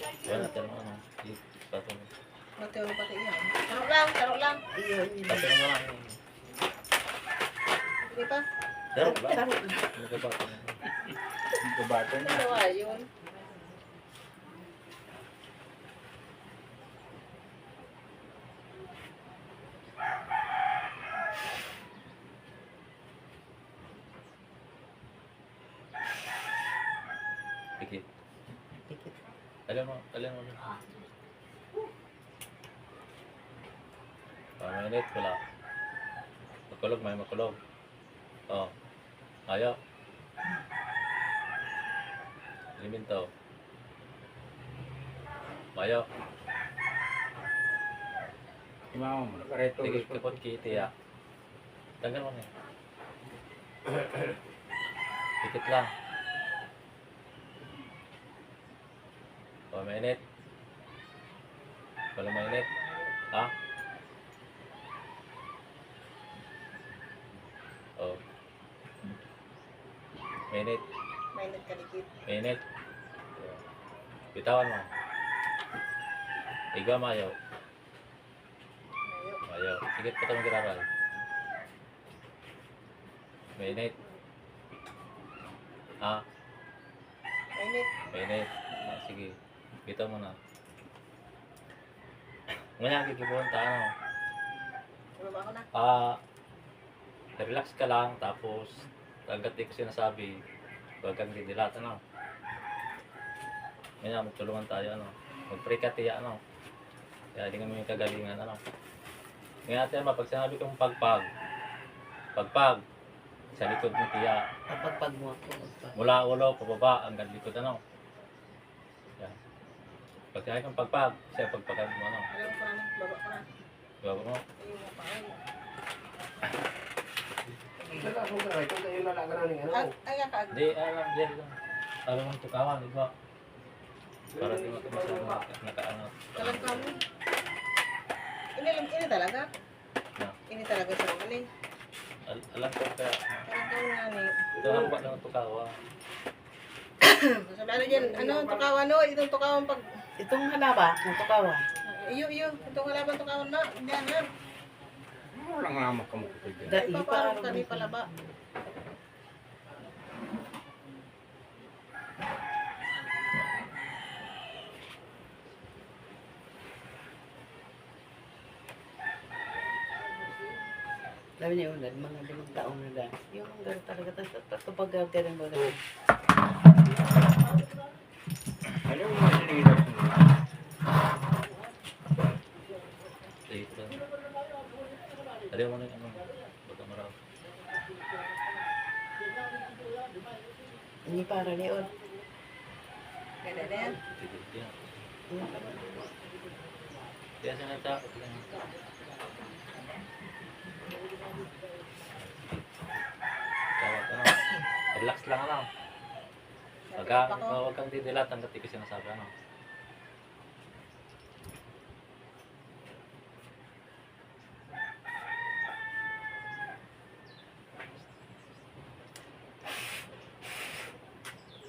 Wala natin ano. Patong. Mateo na pati yan. Sarap lang, sarap lang. Iyon. Patong na lang. Hindi pa? Darap lang. Sarap. Nagkabata na. Kabata niya. Ano yun? Pikit. Pikit. Alam mo. Mainit, wala. Makulog, may makulog. Oh. Ayaw. Liminto. Ayaw. Imaw mo. Kareto. Tigil kapot kiti ya. Tanggal mo na. Pikit lang. Oh, mainit. Wala mainit. Ha? Oh. Mainit. Mainit kalikit. Mainit. Bitawan mo. Iga mayaw. Ayaw. Mayaw. Sige, patang mag-iraral. Mainit. Ha? Mainit. Mainit. Ah, sige. Bitaw mo na. Ngayon, kikibuhan ta ano. Baba ko na. Relax ka lang, tapos hanggat di ko sinasabi, huwag kang didilat, ano. Ngayon, magtulungan tayo, ano. Mag-pray ka, tiya, ano. Kaya hindi kami yung kagalingan, ano. Ngayon natin, pag sinabi kong pagpag, sa likod ng tiya, Kapagpag mo ako. Pagpag. mula ulo, pababa, hanggang likod, ano. Yan. Pag sinabi kong pagpag, siya pagpagan mo, ano. Alam ko na. Baba ko na. Baba mo. Ayun mo pa. Ayun. Wala akong kareto. Tayo nalaga na niya. Ay, kakaag. Hindi, alam, diyan lang. Alam mo tukawan, di ba? Para di makamasama nakaano. Talag kami. Ini talaga. Na. Ini talaga sa maling. Alam ko kaya. Talag kami nga ni. Ito ang ba ng tukawa. Sabi ano dyan, ano, tukawan no? Itong tukawan pag... Itong halaba, ng tukawan. Iyo. Itong halaban tukawan na. Diyan na. Wala nga makamukupig yan. Dai Paparang pa. kami palaba. Sabi niya unad, mga 5 taon na dahil. Yung hanggang talaga, kapag rin ba na. Ano yung mga sinigilap mo? Dito. Ada mo na ano. Baka maraw. Hindi para liod. Kaya na yan. Tigil yan. Kaya sa natakot lang. Tawag ano. Relax lang ano. Huwag kang didilat hanggat di ko sinasabi ano.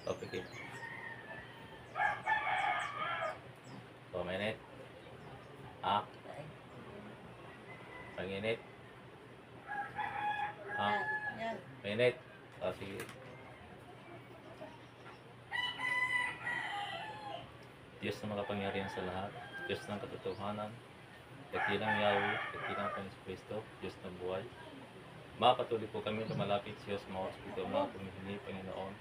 Papikit. Mainit. Panginit. Yan. Mainit. Sige. Diyos na makapangyarihan sa lahat. Diyos ng katotohanan. Dakilang Yahweh, dakilang Panginoon Kristo, Diyos ng buhay. Mapatuloy po kami lumalapit sa iyo sa mga oras ito, mga pumihini, Panginoon.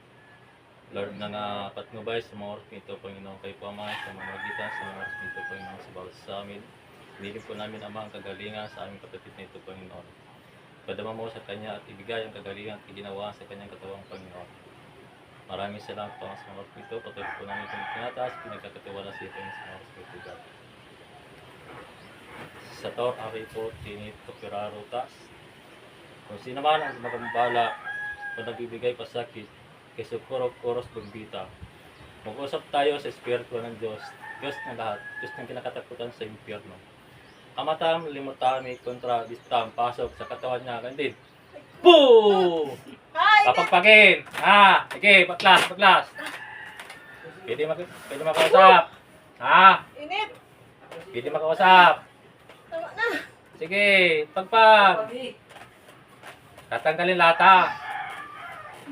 Lord, na patnubay sa mga oras ito, Panginoon, kayo po Ama, sa mga magitan sa mga oras ito, Panginoon, sa bawat sa amin. Hinilin po namin, Ama, ang kagalingan sa aming kapatid na ito, Panginoon. Padama mo sa Kanya at ibigay ang kagalingan at ginawa sa Kanyang katawang Panginoon. Maraming salamat po sa mga oras ito. Patuloy po namin itong tinataas, pinagkakatiwala sa iyo, Panginoon, sa mga oras ito, God. Sa Tor, Ari po, Tinit, Tupiraro, Tas. Kung sino man ang magambala o nagbibigay pasakit, kay Sukurok, Oros, Bumbita. Mag-usap tayo sa Espiritu ng Diyos, Diyos ng lahat, Diyos ng kinakatakutan sa impyerno. Amatam, limutami, kontra, distam, pasok sa katawan niya, gandin. Boo! Kapagpagin! Ha! Sige, patlas! Pwede makausap! Ha? Init. Pwede makausap. Tama na. Sige, pagpag. Tatanggalin lata.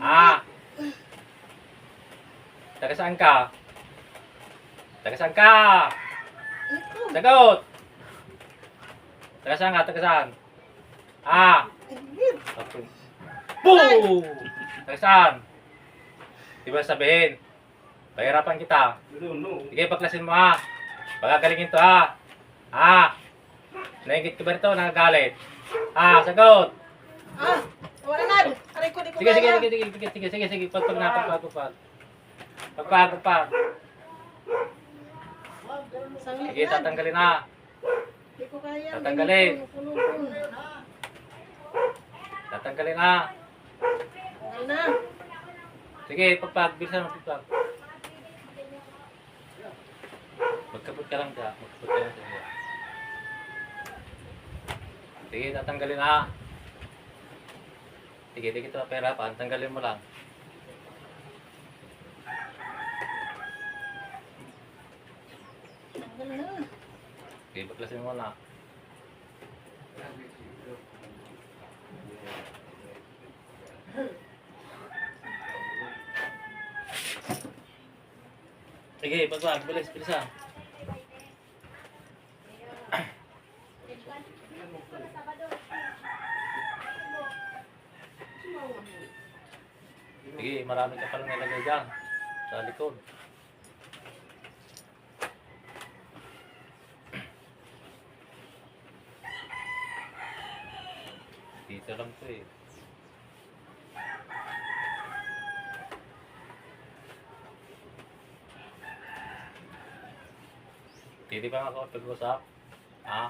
Ha? Taga saan ka? Taga saan ka? Ito. Sagot! Taga saan ka? Taga saan? Ha? Init. Okay. Boom! Taga saan? Di ba sabihin? Pahirapan kita. Sige, paklasin mo ha. Pagagalingin to ha. Ha? Naingit ka ba rito? Nagagalit? Ha? Sagot! Ah, wala na. Aray ko, di ko Sige, sige, kaya. sige, sige, sige, sige, sige, sige, pagpag na, pagpag. Pagpag. Sanglit Sige, na. tatanggalin na. Di ko kaya. Tatanggalin. Punong-puno. Tatanggalin na. Tanggal na. Sige, pagpag, bilisan mo pagpag. Magkapot ka lang siya. Magkapot ka lang siya. Sige, tatanggalin na. Sige, di kita pahirapan. Tanggalin mo lang. Tanggal na. Sige, baklasin mo na. Sige, pagpag, bilis, bilisan. Sige, marami ka palang nilagay dyan. Sa likod. Dito lang to eh. Hindi ba nga ako pag-usap? Ha?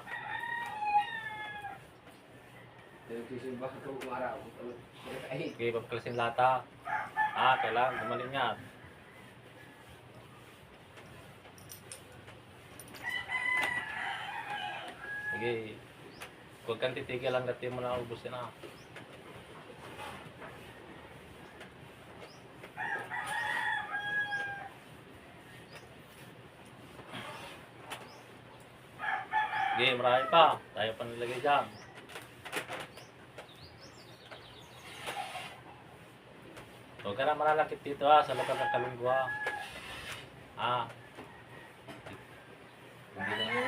Sige, pagkalasin lata. Kailangan gumaling yan. Sige. Huwag kang titigil hanggat di mo na ubusin na. Sige, marami pa. Tayo pa nilagay dyan. Huwag ka na malalakit dito sa lugar ng kalunggo ha. Hindi na.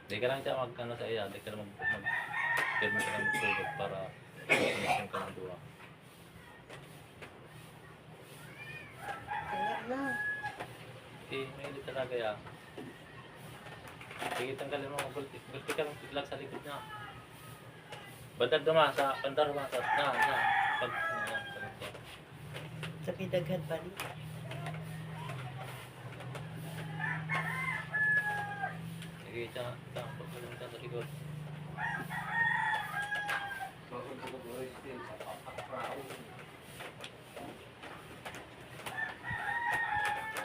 Di ka lang siya mag-ano sa iya. Di ka lang mag-firme ka lang magtulog para connection ka ng duwa. Tanggal na. May hindi talaga yan. Sige, tanggalin mo. Gulti ka lang tiglag sa likod niya. Bandar naman sa bandar naman sa pag Sa pidaghan ba ni? sige, pagkakalin ka sa likod.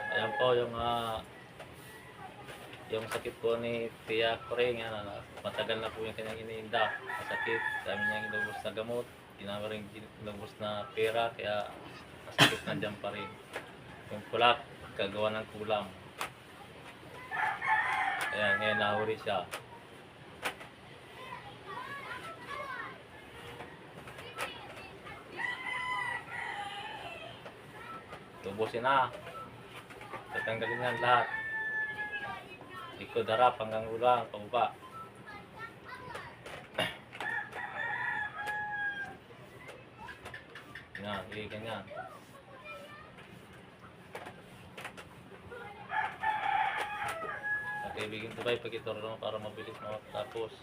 Ayan po yung sakit po ni Tia Koring, matagal na po yung kanyang iniinda. Masakit, dami niyang inubos na gamot, dinami rin inubos na pera, kaya masakit nandiyan pa rin. Yung kulak, kagawa ng kulam. Ayan, ngayon nahuri siya. Tubusin na. Tatanggalin yan lahat. Likod, harap, hanggang ulang, pababa. Yan, ganyan. Kaibigan ko ba ipagituro lang para mabilis matapos.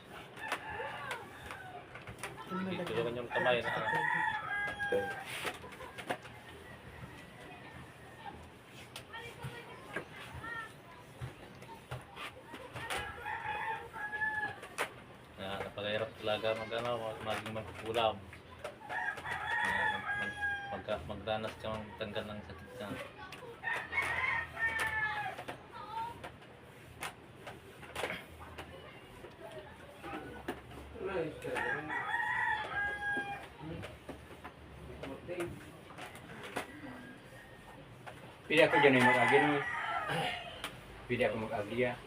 Tulungan yung kamay na okay. Napakahirap talaga maging magkulam. Magdanas ka tanggal ng sakit ka. Pili ako dyan ay mag-agi no. Pili ako mag-agi ah.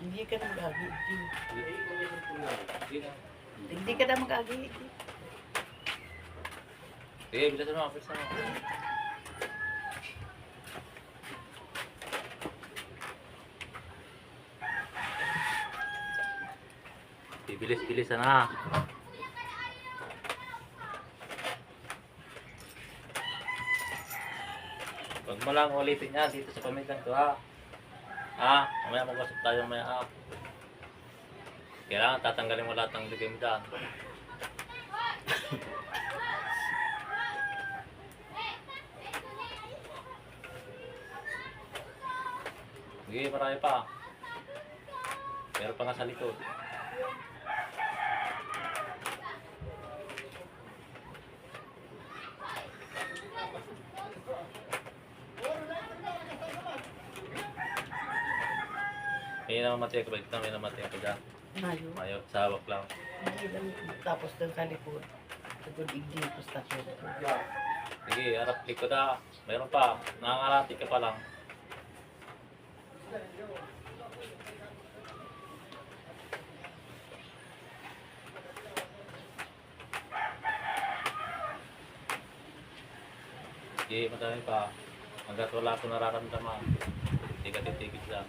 Hindi ka na mag-agi. Sige na. Hindi ka na mag-agi. Sige, bilisan mo. Bilisan mo. Bibilis-bilisan na. Huwag mo lang ulitin yan dito sa pamilyang to ha. Ha? Mamaya mag-usap tayo mamaya ha. Kailangan tatanggalin mo lahat ng ligay mo dyan. Sige, marami pa. Meron pa nga sa likod. May namamatay ka ba? Ito may namamatay ka dyan. Mayo. Mayo, sa hawak lang. Hindi lang. Tapos doon sa likod. Likod igdi. Tapos tapos. Sige, harap likod ha. Meron pa. Nangangalati ka pa lang. Sige, madami pa. Hanggat wala akong nararamdaman. Hindi ka titigil lang.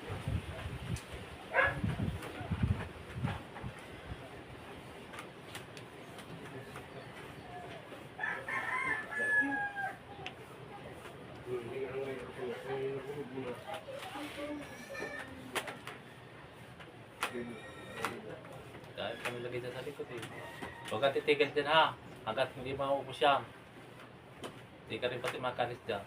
Dahil kami lagay dyan sa likod eh. Huwag ka titigil din ha. Hanggat hindi maubos yan. Hindi ka rin pati makalis dyan.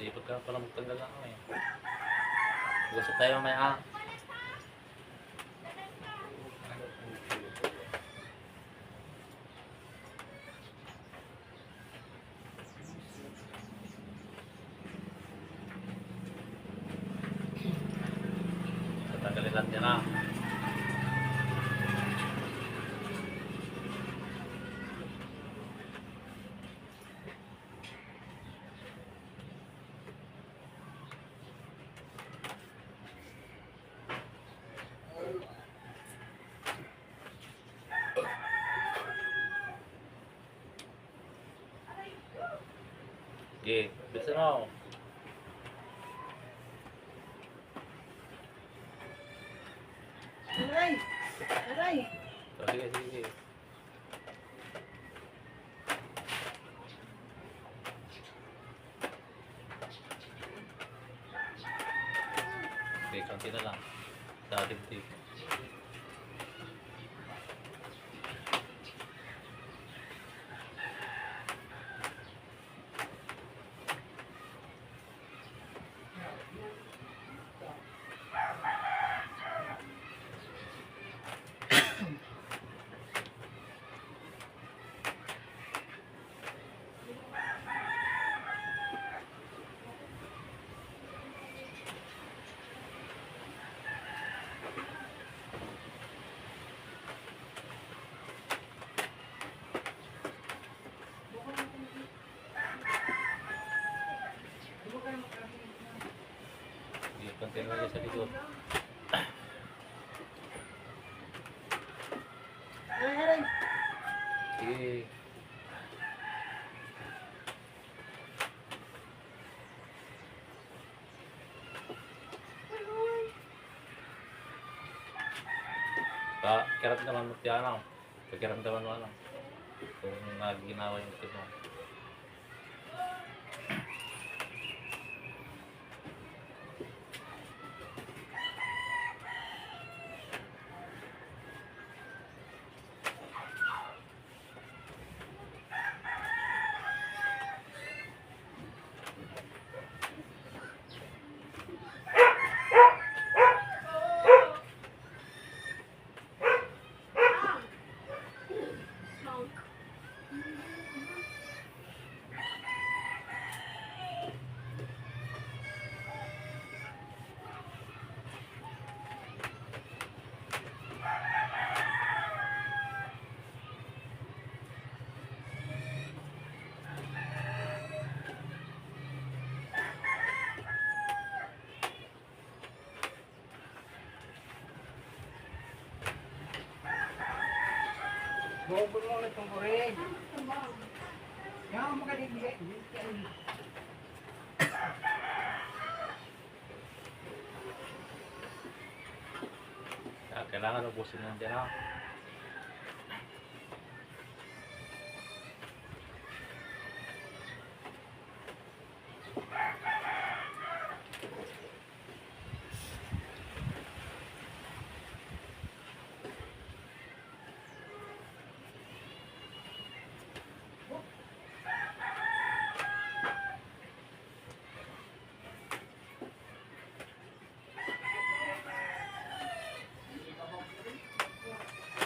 Sipag ka pala magtanggal lang eh. Gusto tayo mamaya ha. Tatanggalin lahat yan ha. Sige, bilisan mo. Aray! Aray! So, sige, sige, sige. Okay, konti na lang. Sa dibdib. Sige, konti na lang sa likod. Aray, aray! Sige. Kiramdaman mo tiyan ako. Pagkiramdaman mo ano. Kung nagiginawa yung ito mo. Ubod mo na itong kurig. Yan, makaligay. Kailangan ubusin lang dyan ha.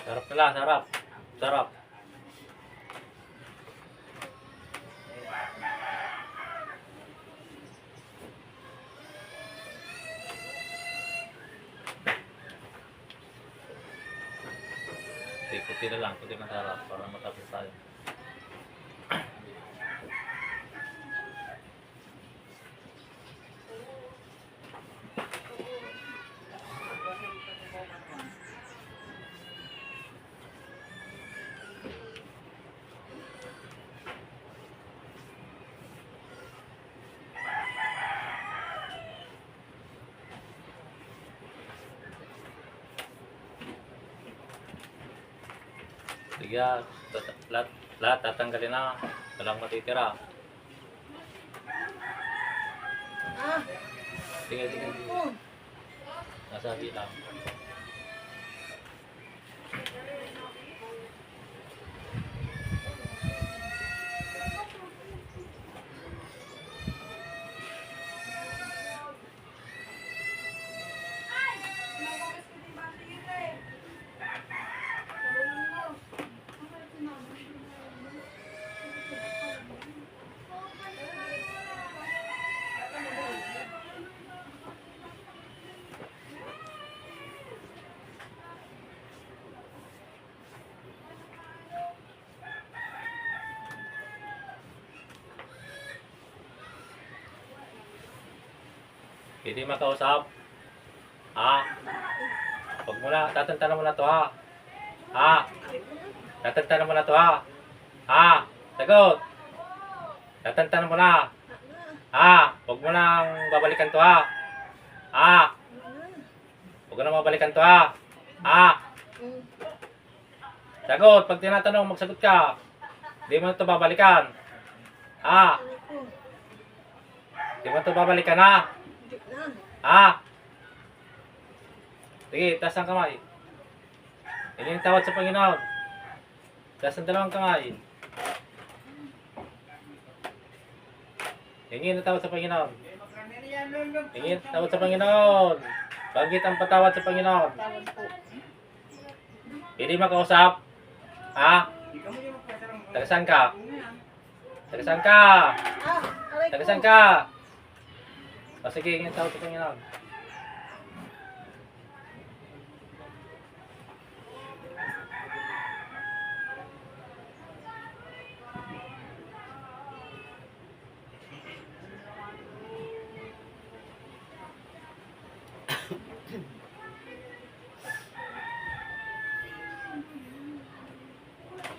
Sarap pala, sarap. Sarap. Kunti na lang, kunti na sarap para matapos tayo. Sige, lahat tatanggalin na. Walang matitira. Ah, Sige, sige. oh. Nasa bilang. Hindi makausap. Ha? Huwag mo na, tatantanan mo na to ha. Ha? Tatantanan mo na to ha. Ha? Sagot. Tatantanan mo na. Ha? Huwag mo nang babalikan to ha. Ha? Huwag mo nang babalikan to ha. Ha? Sagot. Pag tinatanong, magsagot ka. Hindi mo na to babalikan. Ha? Hindi mo na to babalikan ha. Ah! Sige, taas ang kamay. Hindi yung tawad sa Panginoon. Taas ang dalawang kamay. Hingi ang tawad sa Panginoon. Hingi ang tawad sa Panginoon. Bagit ang patawad sa Panginoon. Tawad po. Hindi makausap. Ha? Tagasan ka? Tagasan ka? Ah, aray ko. Tagasan ka? O sige, hingi ang tawad sa Panginoon.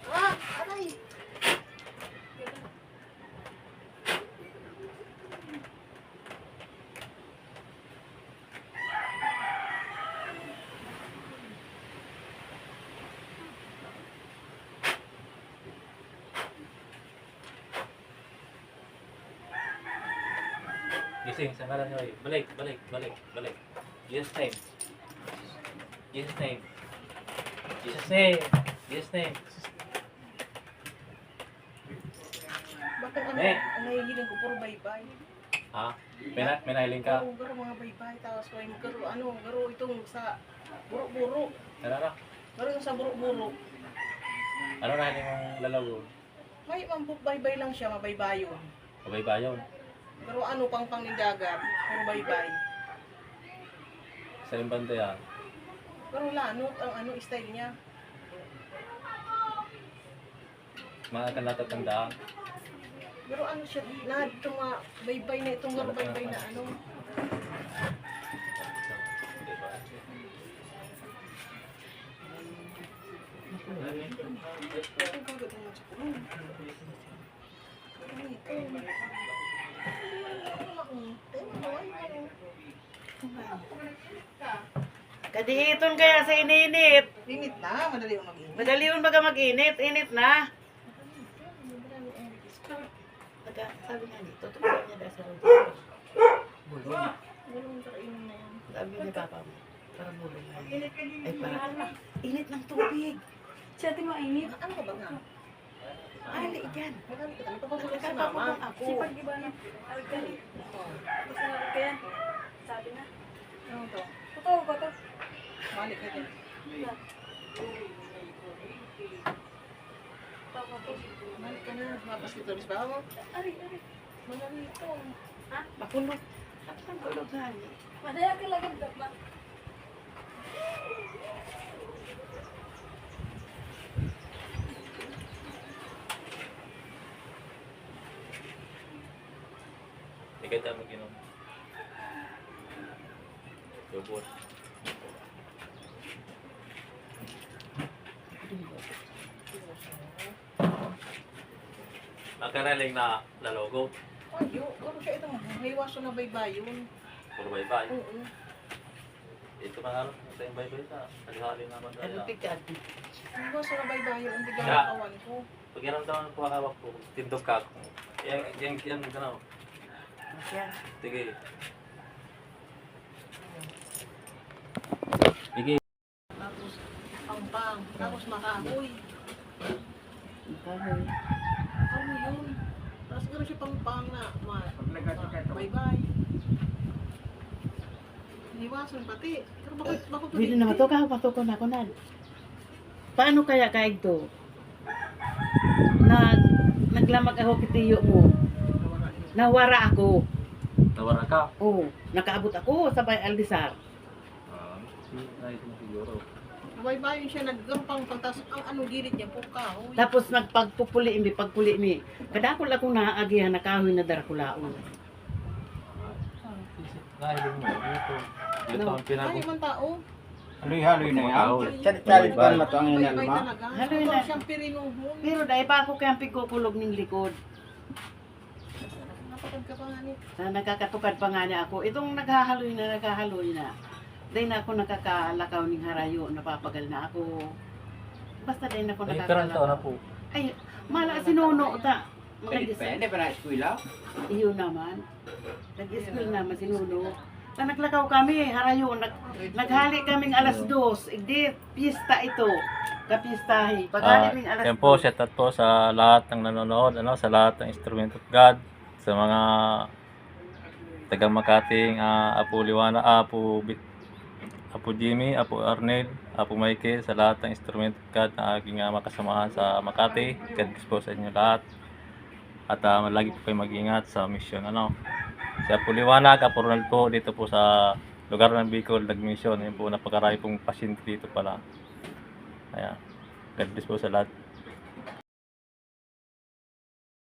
Ah, aray. Gising, sa ngalan niyo. Balik, balik, balik, balik. Jesus name. Jesus name. Jesus name. Jesus name. Bakit ano? Eh. Ang nahihiling ko, puro baybay. Ha? May nahiling ka? Oo, garo mga baybay. Tapos may garo, ano, garo itong sa buro-buro. Ano na? Garo yung sa buro-buro. Ano nahiling mong lalago? May baybay lang siya, mabaybayon. Kabaybayon. Pero ano, pang nindagat, puro baybay. Sa limbanda yan. Pero lanot ang ano, style niya. Mga ka natatandaan. Pero ano siya, lahat itong mga baybay na itong garo baybay na ano. Kadiiton kaya sa ininit. Limit na, madali yung mag-init. Madali yun baga mag-init. Init na. Sabi nga dito, tumulong niya dahil sa road. Gulong sa kainin na yan. Sabi ni Papa mo, para bulong na yun. Ay, para. Init ng tubig. Siya ati mainit. Ano ka ba nga? Ali, yan. Marami ka. Nagpapagulong si Nagkapapulong mama. ako. Sipag iba na. Alkali. Basta na kaya. Sabi na. Ano to? Totoo ba to? Balik ka din. Tama to. Balik ka na. Mapas dito. Bis ba mo? Ari, ari. Madali ito. Ha? Makulog. Ang kulog nga niya. Madaya ka lagam dapat. Ikay tayo mag-inom. Lubot. Magkaraling na lalogo. Ayo, ano siya itong hiwaso na baybayon. Puro baybay. Oo. Ito mga ano, sa yung baybay sa kalihali naman Ano tayo. pigad? Hiwaso na baybayon. Ang bigyan Yeah. ng kawan ko. Pag yaramdaman ko hawak ko, tindog ka ako. Yan, ganaw. Masyan. Sige. Sige. Tapos, pang-pang. Tapos makahoy. Makahoy. Ano yun? Tapos gano'n siya pang-pang na bye-bye. Hiwason pati. Pero bakit Pwede na matukaw na ako na. Paano kaya kaig to? Naglamag ako kitiyo mo. Nawara ako. Nawara ka. Oo. Nakaabot ako sa Bay Aldisar. Ayos mo siguro. Bye-bye siya naggampang pagtas ang ano gilid niya po kahoy. Tapos pagpuli mi. Kadakol ako naagihan na kahoy na darakulaon. Nahiling mo. Ito ang Ay, pinag- man tao. Haloy-haloy na yan. Haloy. Chalit pa naman ito ang Bye-bye inalma. talaga. Haloy Ito na. siyang pirinuhon. Pero dahil pa ako kaya pikukulog ng likod. Napatag ka pa nga ni. Na nakakatukad pa nga niya ako. Itong naghahaloy na. Dahil na ako nakakalakaw ng harayo. Napapagal na ako. Basta dahil na ako Ay, pero ang taon na po. Ay, mala sinuno ta. Pwede pa yan, hindi pa na-eskwila. Iyo naman. Nag-school naman sinuno. Na naglakaw kami, harayo. Naghali kaming alas 2. Hindi, pista ito. Kapistahi. Paghali kaming alas 2. Yan po, shout out po sa lahat ng nanonood, sa lahat ng Instrument of God, sa mga taga Makating, Apo Liwana, Apo Jimmy, Apo Arnel, Apo Michael, sa lahat ng Instrument of God na aking makasamahan sa Makati. God bless po sa inyo lahat. At lagi po kayo mag-ingat sa mission. Si Apo Liwanag, Apo Ronald po, dito po sa lugar ng Bicol, nag-mission. Yan po, napakarami pong pasyente dito pala. Ayan. God bless po sa lahat.